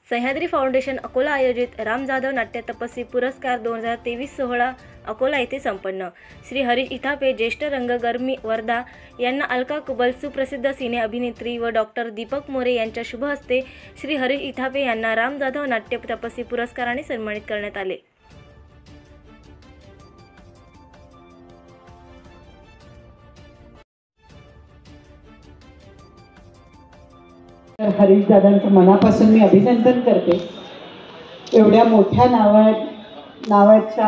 Sahyadri foundation Akola आयोजित राम जाधव नाट्य तपस्वी पुरस्कार 2023 सोहळा अकोला येथे संपन्न। श्री हरीश इथापे, ज्येष्ठ रंगकर्मी वर्धा यांना अलका कुबल, सुप्रसिद्ध सिने अभिनेत्री व डॉक्टर दीपक मोरे यांच्या शुभ हस्ते श्री हरीश इथापे यांना राम जाधव नाट्य तपस्वी पुरस्काराने सन्मानित करण्यात आले। हरीश दादांचं मनापासून मी अभिनंदन करते। एवढ्या मोठ्या नावाच्या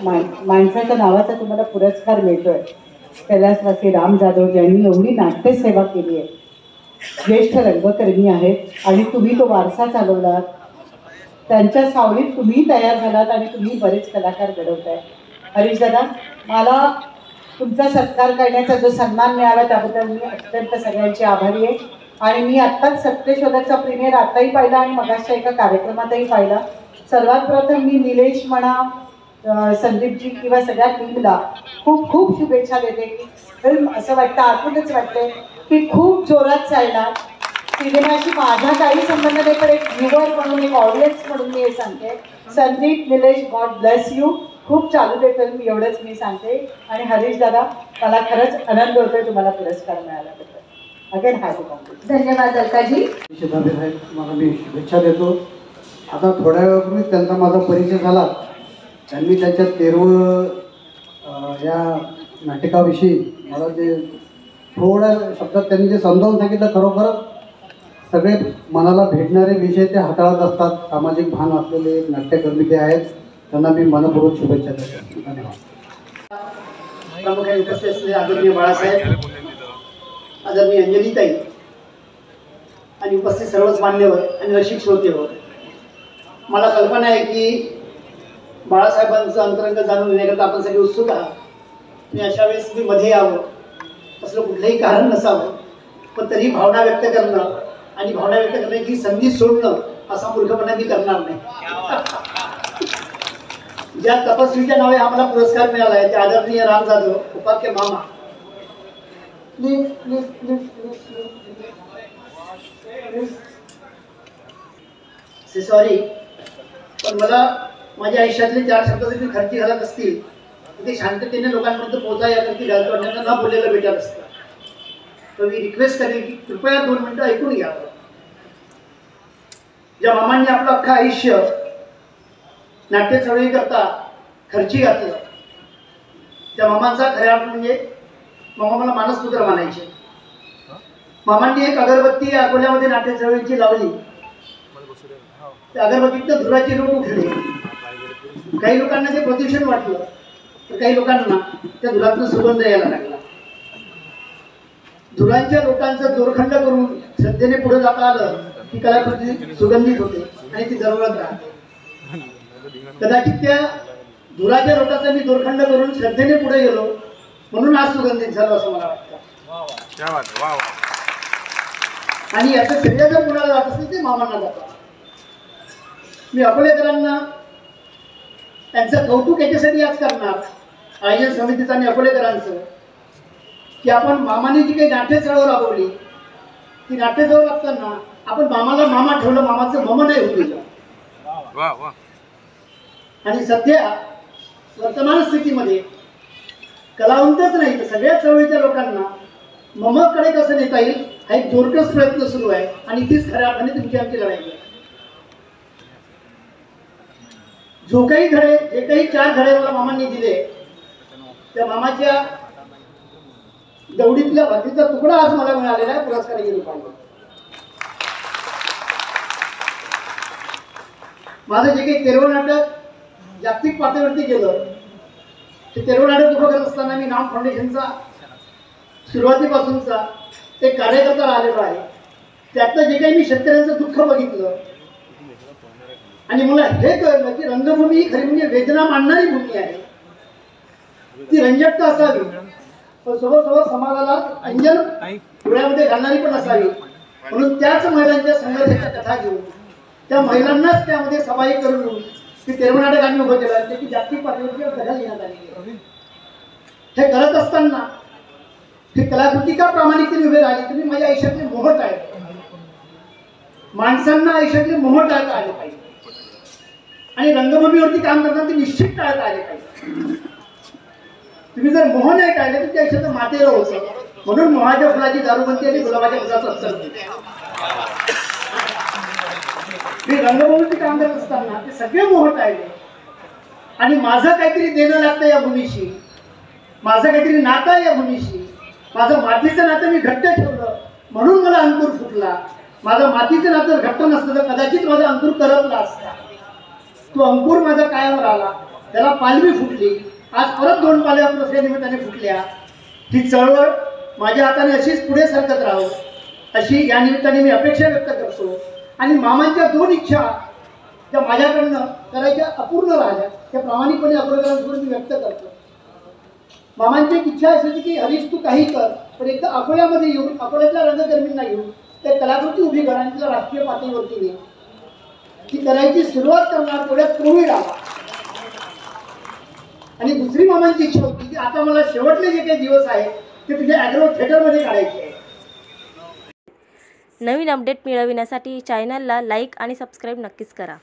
माणसाच्या नावाचा तुम्हाला पुरस्कार मिळतोय। कैलासवासी राम जाधव ज्यांनी एवढी नाट्यसेवा केली आहे, ज्येष्ठ रंगकर्मी आहेत आणि तुम्ही तो वारसा चालवलात, त्यांच्या सावलीत तुम्ही तयार झालात आणि तुम्ही बरेच कलाकार घडवताय। हरीश दादा, मला तुमचा सत्कार करण्याचा जो सन्मान मिळाला त्याबद्दल मी अत्यंत सगळ्यांची आभारी आहे। आणि मी आत्ताच सत्यशोधकचा प्रीमियर आताही पाहिला आणि मगाच्या एका कार्यक्रमातही पाहिला। सर्वात प्रथम मी निलेश म्हणा, संदीपजी किंवा सगळ्या टीमला खूप खूप शुभेच्छा देते की फिल्म असं वाटतं, आतूनच वाटते की खूप जोरात चालणार। सिनेमाशी माझा काही संबंध नाही, पण एक व्ह्युअर म्हणून, एक ऑडियन्स म्हणून मी हे सांगते। Sandeep, Nilesh, God bless you, खूप चालू दे फिल्म, एवढंच मी सांगते। आणि हरीश दादा, मला खरंच आनंद होतोय तुम्हाला पुरस्कार मिळाल्याबद्दल। Again happy Congress. धन्यवाद अलकाजी। मला मी शुभेच्छा देतो। आता थोड्या वेळापूर्वी त्यांचा माझा परिचय झाला। त्यांनी त्यांच्या 13 या नाटकाविषयी मला जे थोड्या शब्दात त्यांनी जे समजावून सांगितलं, खरोखर सगळे मनाला भेटणारे विषय ते हाताळत असतात। सामाजिक भान असलेले नाट्यकर्मी ते आहेत, त्यांना मी मनपूर्वक शुभेच्छा देतो। धन्यवाद। प्रामुख्याने उपस्थित असलेले आदरणीय बाळासाहेब, आदरणीय अंजलीताई आणि उपस्थित सर्वच मान्यवर आणि रसिक श्रोतेवर, मला कल्पना आहे की बाळासाहेबांचं अंतरंग जाणून घेण्याकरता आपण सगळे उत्सुक आहात। आणि अशा वेळेस मी मध्ये यावं असलं कुठलंही कारण नसावं, पण तरी भावना व्यक्त करणं आणि भावना व्यक्त करण्याची संधी सोडणं असा मूर्खपणा मी करणार नाही। ज्या तपस्वीच्या नावे आम्हाला पुरस्कार मिळाला आहे ते आदरणीय राम जाधव उपाख्य मामा। सॉरी, पण मला माझ्या आयुष्यातले 4 शब्द जरी खर्ची घालत असतील ते शांततेने लोकांपर्यंत पोहोचा याकरता घालतो आणि त्यांना न बोललेलं भेटत असतं। तर मी रिक्वेस्ट करेन की कृपया 2 मिनिटं ऐकून घ्यावं। ज्या मामांनी आपलं अख्खं आयुष्य नाट्य चळवळी करता खर्ची घातलं, त्या मामांचा खऱ्या अर्थ म्हणजे मामा मला मानसपुत्र मानायचे। मामांनी एक अगरबत्ती अकोल्यामध्ये नाट्य चळवळीची लावली, त्या अगरबत्तीतनं धुराचे लोट उठले। काही लोकांना ते प्रदूषण वाटलं, तर काही लोकांना त्या धुरातनं सुगंध यायला लागला। धुरांच्या लोटांचा दोरखंड करून श्रद्धेने पुढे जाता आलं की कलाकृती सुगंधित होते आणि ती जरूरत राहते। कदाचित त्या धुराच्या लोटाचा मी दोरखंड करून श्रद्धेने पुढे गेलो म्हणून आज सुगंधित झालं असं मला वाटतं। आणि याचं श्रेय जर कुणाला जात असेल ते मामांना जातं। मी अकोलेकरांना त्यांचं कौतुक याच्यासाठी आज करणार, आयोजन समितीचं आणि अकोलेकरांचं, की आपण मामाने जी काही नाट्य चळवळ राबवली, ती नाट्य चळवळ असताना आपण मामाला मामा ठेवलं, मामाचं मम नाही होऊ दिलं। आणि सध्या वर्तमान स्थितीमध्ये कलावंतच नाही तर सगळ्या चळवळीच्या लोकांना ममकडे कसं नेता येईल हा एक जोरकस प्रयत्न सुरू आहे। आणि तीच खऱ्या अर्थाने तुमची आमची लढाई आहे। जो काही धडे, जे काही 4 धडे मला मामांनी दिले, त्या मामाच्या दौडीतल्या भातीचा तुकडा आज मला मिळालेला आहे पुरस्काराच्या रूपाने। माझं जे काही 13 नाटक जागतिक पातळीवरती गेलं, ते 13 नाटक उभं करत असताना मी नाम फाउंडेशनचा सुरुवातीपासूनचा एक कार्यकर्ता राहिलेलो आहे। त्यातलं जे काही मी शेतकऱ्यांचं दुःख बघितलं आणि मला हे कळलं की रंगभूमी ही खरी म्हणजे वेदना मांडणारी भूमी आहे। ती रंजकता असावी, पण सोबत समाजाला अंजन डोळ्यामध्ये घालणारी पण असावी। म्हणून त्याच महिलांच्या संघर्षाच्या कथा घेऊन त्या महिलांनाच त्यामध्ये समाई करून ती 13 नाटक आम्ही उभं केलं, त्याची जागतिक पातळीवर दखल घेण्यात आली। हे करत असताना ही कलाकृती का प्रामाणिकतेने उभे राहिली, तुम्ही माझ्या आयुष्यातले मोहट आहे। माणसांना आयुष्यातले मोह टाळता आले पाहिजे आणि रंगभूमीवरती काम करताना ते निश्चित टाळता आले पाहिजे. तुम्ही जर मोह नाही टाळले तर त्या आयुष्याचं मातेर होतं. म्हणून मोहाच्या फुलाची दारूबंदी आणि गुलाबाच्या फुलाचं अस्तर होते. मी रंगभूमीवरती काम करत असताना ते सगळे मोह टाळले आणि माझं काहीतरी देणं लागतं या भूमीशी, माझं काहीतरी नातं आहे या भूमीशी, माझं मातीचं नातं मी घट्ट ठेवलं म्हणून मला अंकुर फुटला. माझं मातीचं नातं घट्ट नसतं तर कदाचित माझा अंकुर करपला असता. तो अंकुर माझा कायम राहिला, त्याला पालवी फुटली. आज परत 2 पालव्या पुरस्कार निमित्ताने फुटल्या. ही चळवळ माझ्या हाताने अशीच पुढे सरकत राहो अशी या निमित्ताने मी अपेक्षा व्यक्त करतो. आणि मामांच्या 2 इच्छा ज्या माझ्याकडनं करायच्या अपूर्ण राहिल्या त्या प्रामाणिकपणे अकोलेकरांसमोर मी व्यक्त करतो. मामांची एक इच्छा अशी होती की हरीश तू काही कर, पण एकदा अकोल्यामध्ये येऊन अकोल्यातल्या रंगकर्मींना घेऊन त्या कलाकृती उभी कर आणि तिला राष्ट्रीय पातळीवरती ने. ती करायची सुरुवात करणार तेवढ्यात कोविड आला. आणि दुसरी मामांची इच्छा होती की आता मला शेवटले जे काही दिवस आहेत ते तुझ्या ॲग्रो थिएटरमध्ये काढायचे आहे. नवीन अपडेट मिळविण्यासाठी चॅनलला लाईक आणि सबस्क्राईब नक्कीच करा.